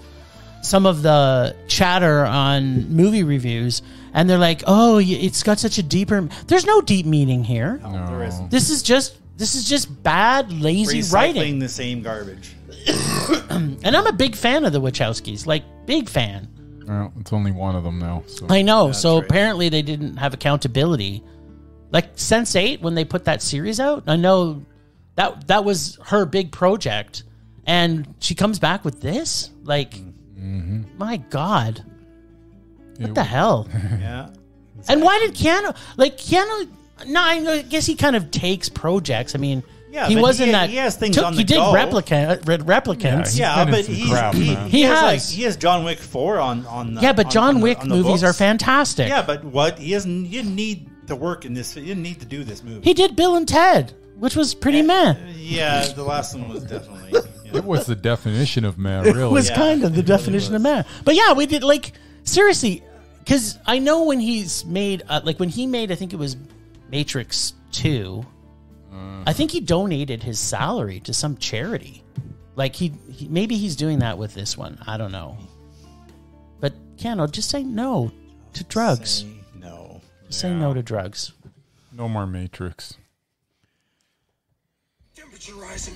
the chatter on movie reviews, and they're like, "Oh, it's got such a deeper." There's no deep meaning here. No, there isn't. This is just bad, lazy writing. Recycling the same garbage. And I'm a big fan of the Wachowskis, like big fan. Well, it's only one of them now. So. I know. So apparently they didn't have accountability. Like Sense8, when they put that series out, I know that was her big project, and she comes back with this. Like, my God, what the hell? Yeah. Exactly. And why did Keanu? No, I guess he kind of takes projects. I mean, yeah, he wasn't that. He has things on the go. He did replicants. Yeah, but he has John Wick 4 on. Yeah, but John Wick movies are fantastic. Yeah, but what he didn't need to work in this. He didn't need to do this movie. He did Bill and Ted, which was pretty meh. Yeah, the last one was definitely. It was the definition of meh. Really, it was kind of the definition of meh. But yeah, we did seriously, because I know when he's made when he made, I think it was Matrix 2. I think he donated his salary to some charity. Like he maybe he's doing that with this one. I don't know. But Keanu, just say no to drugs. Say no to drugs. No more Matrix. Temperature rising.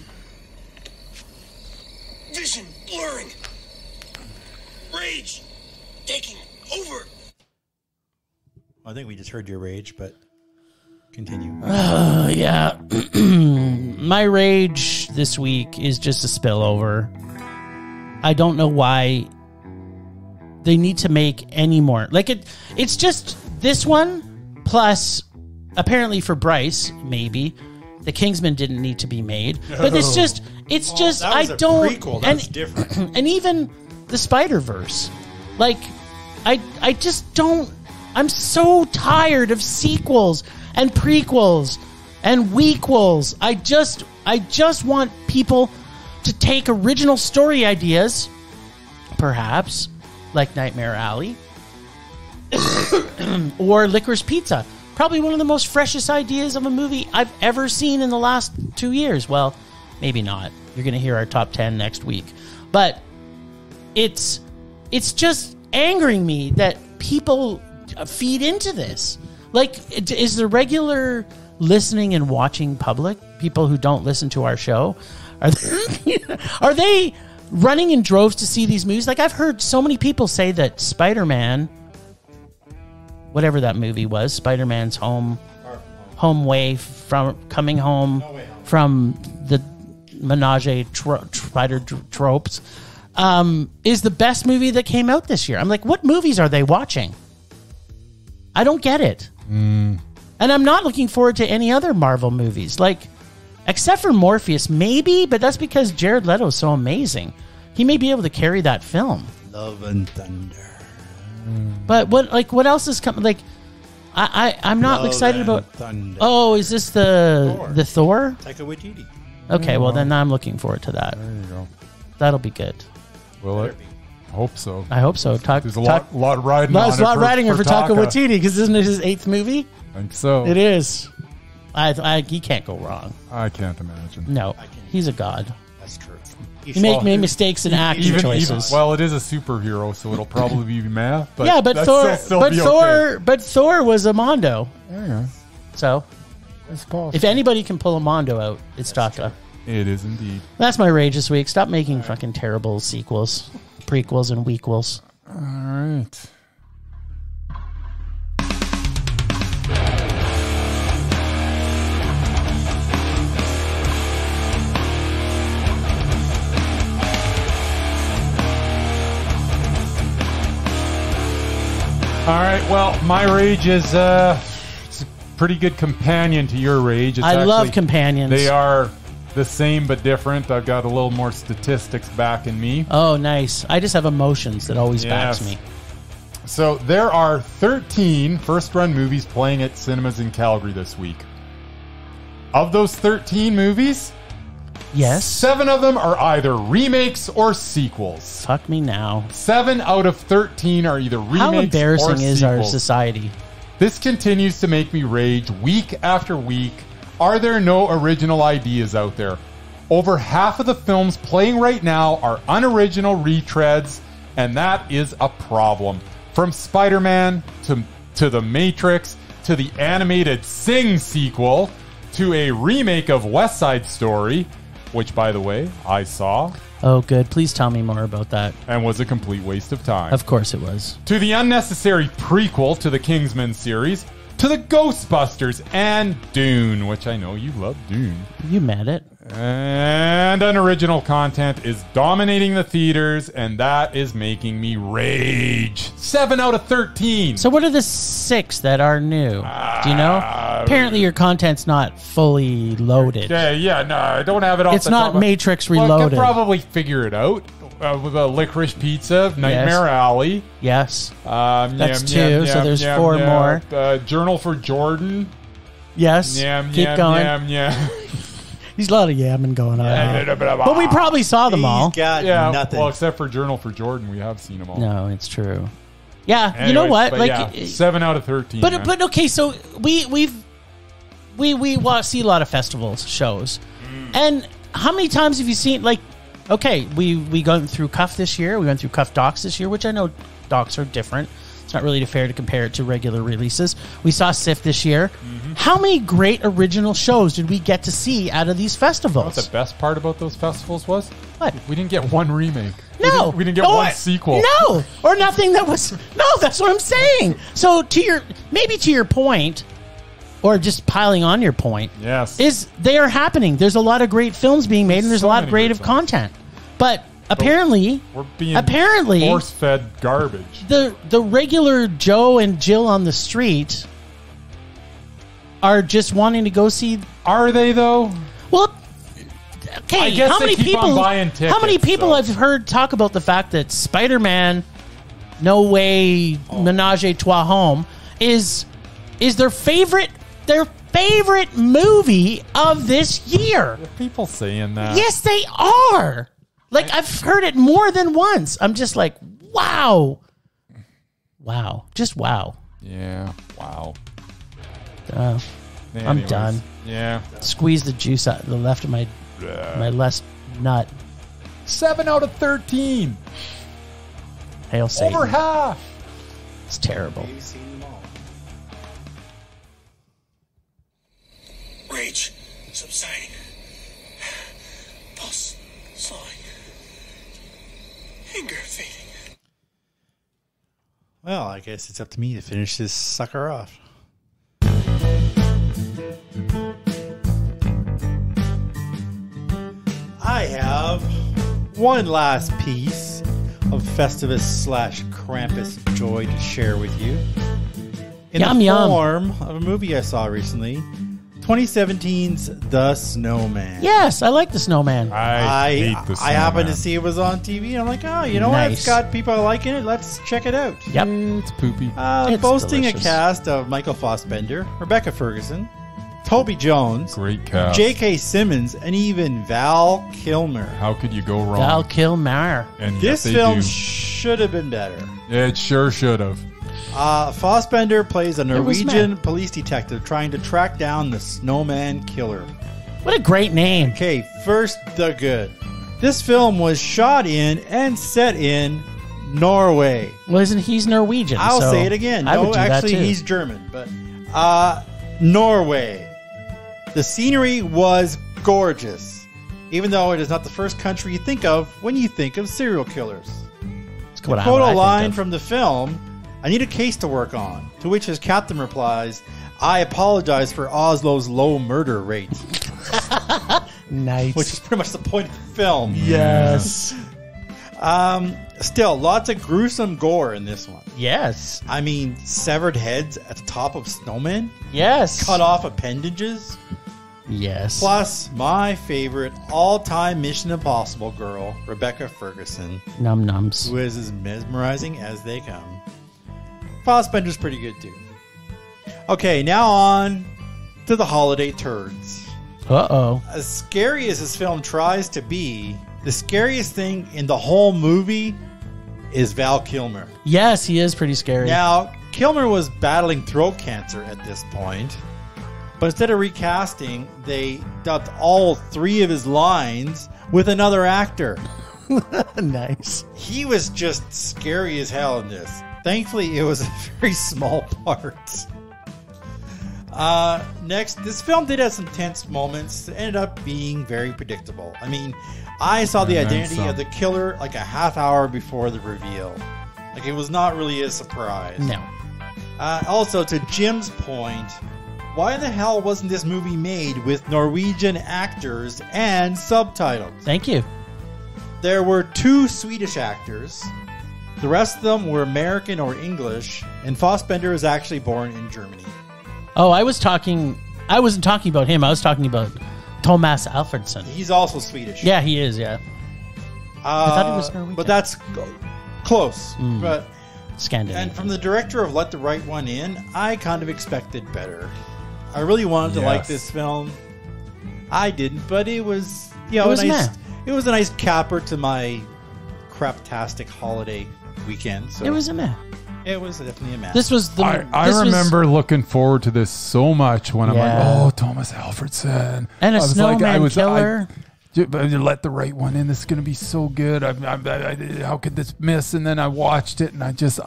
Vision blurring. Rage taking over. I think we just heard your rage, but continue. Yeah. My rage this week is just a spillover. I don't know why they need to make any more. It's just this one, plus apparently for Bryce, maybe the Kingsman didn't need to be made. But it's just that was a prequel. That's different. And even the Spider-Verse. I just don't. I'm so tired of sequels and prequels and wequels. I just want people to take original story ideas, perhaps like Nightmare Alley or Licorice Pizza. Probably one of the most freshest ideas of a movie I've ever seen in the last 2 years. Well, maybe not. You're going to hear our top 10 next week. But it's just angering me that people feed into this. Like, is the regular listening and watching public, people who don't listen to our show, are they running in droves to see these movies? Like, I've heard so many people say that Spider-Man, whatever that movie was, Spider-Man's home way from coming home from the menage spider tropes, is the best movie that came out this year. I'm like, what movies are they watching? I don't get it. And I'm not looking forward to any other Marvel movies. Like, except for Morpheus, maybe, but that's because Jared Leto's so amazing. He may be able to carry that film. Love and Thunder. But what else is coming? Like, I'm not Love excited and about. Thunder. Oh, is this the Thor? Taika Waititi. Okay, well then I'm looking forward to that. There you go. That'll be good. Will it? Hope so. I hope so. There's a lot riding on it. There's a lot riding for Taika Taka. Waititi, because isn't it his 8th movie? I think so. It is. He can't go wrong. I can't imagine. No, he's a god. That's true. He made mistakes in acting choices. Well, it is a superhero, so it'll probably be math. But yeah, but that's Thor was a Mondo. There you go. So, It's possible. if anybody can pull a Mondo out, it's Taka. It is indeed. That's my rage this week. Stop making fucking terrible sequels, prequels, and wequels. All right. All right. Well, my rage is it's a pretty good companion to your rage. It's I love actually- companions. They are the same but different. I've got a little more statistics backing me. Oh, nice. I just have emotions that always backs Yes. me. So there are 13 first-run movies playing at cinemas in Calgary this week. Of those 13 movies, Yes. 7 of them are either remakes or sequels. Fuck me now. 7 out of 13 are either remakes How or embarrassing is our sequels. society? This continues to make me rage week after week. Are there no original ideas out there? Over half of the films playing right now are unoriginal retreads, and that is a problem. From Spider-Man to The Matrix to the animated Sing sequel to a remake of West Side Story, which, by the way, I saw Oh, good. Please tell me more about that. and was a complete waste of time. Of course it was. To the unnecessary prequel to the Kingsman series, to the Ghostbusters and Dune, which I know you love Dune. You meant it. And unoriginal content is dominating the theaters, and that is making me rage. 7 out of 13. So what are the 6 that are new? Do you know? Apparently your content's not fully loaded. Yeah, no, I don't have it off It's the not top. Matrix Well, I Reloaded. could probably figure it out. With a Licorice Pizza, Nightmare Alley. Yes. That's 2, so there's 4 more. Journal for Jordan. Yes. Keep going. There's a lot of yamming going on. But we probably saw them all. He's got Yeah, nothing. well, except for Journal for Jordan, we have seen them all. No, it's true. Yeah, Anyways, you know what? but Like, yeah, 7 out of 13. man. but okay. So we see a lot of festivals shows, and how many times have you seen? Like, okay, we gone through Cuff this year. We went through Cuff Docs this year, which I know docs are different. It's not really fair to compare it to regular releases. We saw SIFT this year. How many great original shows did we get to see out of these You know festivals? what the best part about those festivals was? What? We didn't get one remake. No, we didn't get one sequel. No, or nothing that was. No, that's what I'm saying. So to your point, or just piling on your point, Yes. is they are happening. There's a lot of great films being made, and there's So a lot many of great creative films. content. But apparently, We're being apparently, force-fed garbage. the regular Joe and Jill on the street are just wanting to go see. Are they, though? Well, okay. I guess how they many keep people? on buying How many tickets, people so. I've heard talk about the fact that Spider-Man, No Way, Menage a Trois Home is their favorite movie of this year. People saying that. Yes, they are. Like, I've heard it more than once. I'm just like, wow. Wow. Just wow. Yeah. Wow. I'm Anyways, done. Yeah. Squeeze the juice out the left of my left nut. 7 out of 13. Hail Satan. Over half. It's terrible. You've seen them all. Rage subsiding. Pulse slowing. Anger fading. Well, I guess it's up to me to finish this sucker off. I have one last piece of Festivus/Krampus joy to share with you. In Yum, the yum. form of a movie I saw recently, 2017's The Snowman. Yes, I like the Snowman. I hate the I happened to Snowman. see it was on TV, and I'm like, oh, you know what? Nice. It's got people liking it. Let's check it out. Yep. It's poopy. It's Boasting delicious. a cast of Michael Fassbender, Rebecca Ferguson, Toby Jones, Great cast. J.K. Simmons, and even Val Kilmer. How could you go wrong? Val Kilmer. And yet This they film do. should have been better. It sure should have. Fassbender plays a was Norwegian mad. police detective trying to track down the Snowman killer. What a great name. Okay, first, the good. This film was shot in and set in Norway. Well, isn't he's Norwegian? I'll so say it again. I would No, do that actually, too. he's German, but Norway. The scenery was gorgeous, even though it is not the first country you think of when you think of serial killers. That's what Quote I a think line of. from the film, "I need a case to work on," to which his captain replies, "I apologize for Oslo's low murder rate," Nice. which is pretty much the point of the film. Yes. Still, lots of gruesome gore in this one. Yes. I mean, severed heads at the top of snowmen, Yes. cut off appendages, Yes. plus my favorite all-time Mission Impossible girl, Rebecca Ferguson, Num nums. who is as mesmerizing as they come. Fassbender's pretty good too. Okay, now on to the holiday turds. Uh-oh. As scary as this film tries to be, the scariest thing in the whole movie is Val Kilmer. Yes, he is pretty scary. Now, Kilmer was battling throat cancer at this point, but instead of recasting, they dubbed all three of his lines with another actor. Nice. He was just scary as hell in this. Thankfully, it was a very small part. Next, this film did have some tense moments. It ended up being very predictable. I mean, I saw the And then identity some. of the killer like a half hour before the reveal. Like, it was not really a surprise. No. Also, to Jim's point, why the hell wasn't this movie made with Norwegian actors and subtitles? Thank you. There were 2 Swedish actors. The rest of them were American or English, and Fassbender was actually born in Germany. Oh, I wasn't talking about him. I was talking about Thomas Alfredson. He's also Swedish. Yeah, he is, yeah. I thought he was Norwegian. But that's close. But Scandinavian. and from the director of Let the Right One In, I kind of expected better. I really wanted to like Yes. this film. I didn't, but it was It was a nice. meh. It was a nice capper to my craptastic holiday weekend. So It was a meh. It was definitely a mess. This was the. I this was- remember looking forward to this so much when I'm Yeah. like, oh, Thomas Alfredson. And a I was snowman killer. Let the right one in. This is going to be so good. How could this miss? And then I watched it, and I just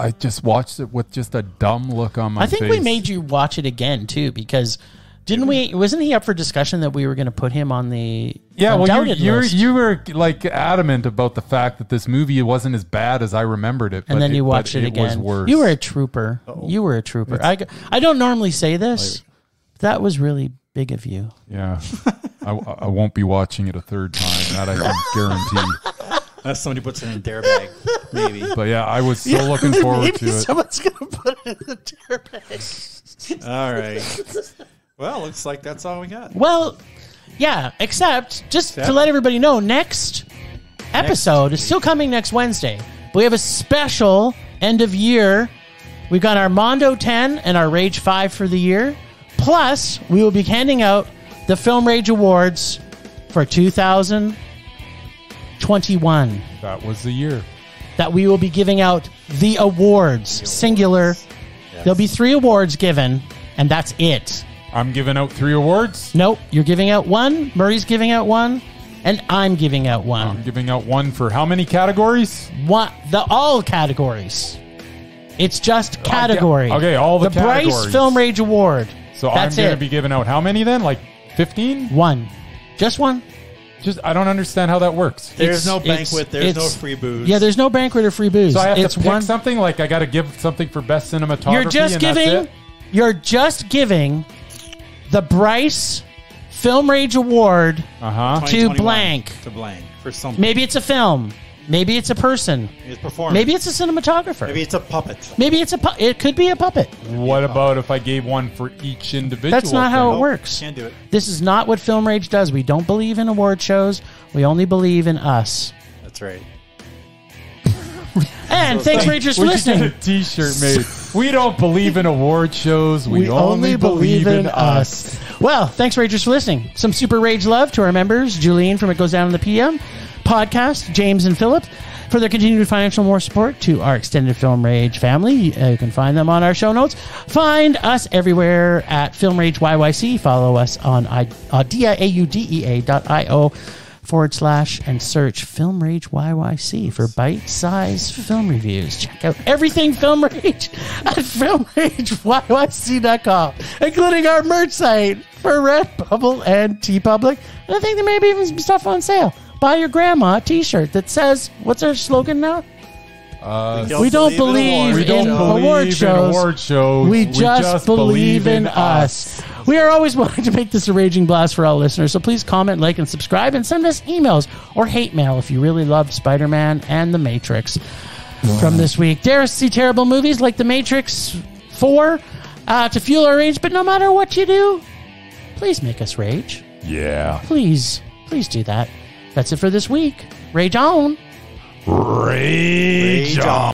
watched it with just a dumb look on my I face. think we made you watch it again too, because didn't we? Wasn't he up for discussion that we were going to put him on the undoubted list? you were like adamant about the fact that this movie wasn't as bad as I remembered it. and then you watched it again. Was worse. You were a trooper. You were a trooper. I don't normally say this. That was really big of you. Yeah, I won't be watching it a third time. That I can guarantee. Unless somebody puts it in their bag, maybe. But yeah, I was so looking forward to it. Someone's going to put it in the tear bag. All right. Well, looks like that's all we got. Well, yeah, except just to let everybody know, next episode is still coming next Wednesday. But we have a special end of year. We've got our Mondo 10 and our Rage 5 for the year. Plus, we will be handing out the Film Rage Awards for 2021. That was the year. That we will be giving out the awards, singular. Yes. There'll be 3 awards given, and that's it. I'm giving out 3 awards. Nope, you're giving out 1. Murray's giving out 1. And I'm giving out one. I'm giving out one for how many categories? All categories. It's just category. Okay, all the categories. Bryce Film Rage Award. So That's I'm going to it. be giving out how many then? Like 15? One. Just one. I don't understand how that works. There's no banquet. There's no free booze. Yeah, there's no banquet or free booze. So I have it's to pick something? Like I got to give something for best cinematography You're just giving the Bryce Film Rage Award to blank. To blank. For something. Maybe it's a film. Maybe it's a person. Maybe it's performance. Maybe it's a cinematographer. Maybe it's a puppet. Maybe it's it could be a puppet. What about if I gave one for each individual? That's not how it works. Can't do it. This is not what Film Rage does. We don't believe in award shows. We only believe in us. That's right. And thanks, Ragers, for We should listening. get a T-shirt made. We don't believe in award shows. We only believe in us. Well, thanks, Ragers, for listening. Some super rage love to our members, Julian from It Goes Down in the PM podcast, James and Philip, for their continued financial more support to our extended Film Rage family. You can find them on our show notes. Find us everywhere at Film Rage YYC. Follow us on audea.io / and search Film Rage YYC for bite-sized film reviews. Check out everything Film Rage at filmrageYYC.com, including our merch site for Redbubble and TeePublic. And I think there may be even some stuff on sale. Buy your grandma a t-shirt that says, what's our slogan now? We don't believe in award shows. We just believe in us. We are always willing to make this a raging blast for all listeners, so please comment, like, and subscribe, and send us emails or hate mail if you really loved Spider-Man and The Matrix from this week. Dare us to see terrible movies like The Matrix 4 to fuel our rage, but no matter what you do, please make us rage. Yeah. Please do that. That's it for this week. Rage on. Rage on.